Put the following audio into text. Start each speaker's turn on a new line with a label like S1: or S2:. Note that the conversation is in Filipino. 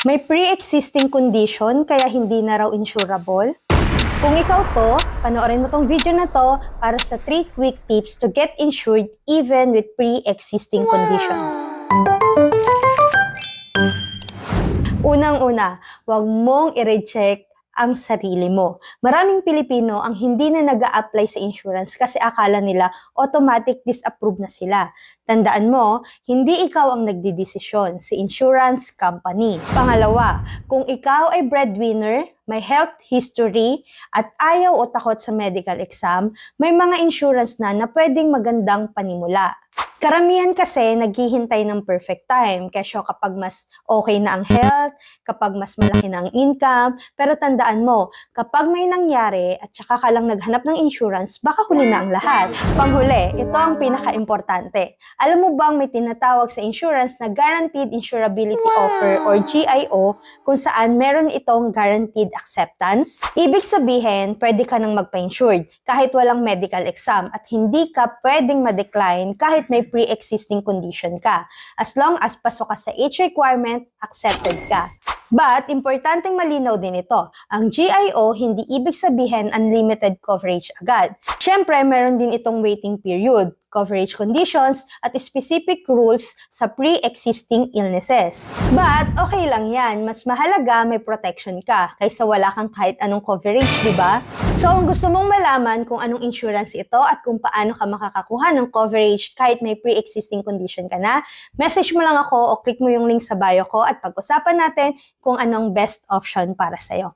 S1: May pre-existing condition kaya hindi na raw insurable? Kung ikaw to, panoorin mo tong video na to para sa 3 quick tips to get insured even with pre-existing conditions. Unang-una, huwag mong i-reject ang sarili mo. Maraming Pilipino ang hindi na nag-a-apply sa insurance kasi akala nila automatic disapprove na sila. Tandaan mo, hindi ikaw ang nagdidesisyon, si insurance company. Pangalawa, kung ikaw ay breadwinner, may health history, at ayaw o takot sa medical exam, may mga insurance na pwedeng magandang panimula. Karamihan kasi naghihintay ng perfect time, kesyo kapag mas okay na ang health, kapag mas malaki na ang income, pero tandaan mo, kapag may nangyari at saka ka lang naghanap ng insurance, baka huli na ang lahat. Panghuli, ito ang pinaka-importante. Alam mo bang may tinatawag sa insurance na Guaranteed Insurability Offer or GIO kung saan meron itong guaranteed acceptance? Ibig sabihin, pwede ka nang magpa-insured kahit walang medical exam at hindi ka pwedeng ma-decline kahit may pre-existing condition ka. As long as pasok ka sa age requirement, accepted ka. But, importanteng malinaw din ito. Ang GIO, hindi ibig sabihin unlimited coverage agad. Siyempre, meron din itong waiting period, coverage conditions, at specific rules sa pre-existing illnesses. But, okay lang yan. Mas mahalaga may protection ka kaysa wala kang kahit anong coverage, di ba? So, kung gusto mong malaman kung anong insurance ito at kung paano ka makakakuha ng coverage kahit may pre-existing condition ka na, message mo lang ako o click mo yung link sa bio ko at pag-usapan natin kung anong best option para sa'yo.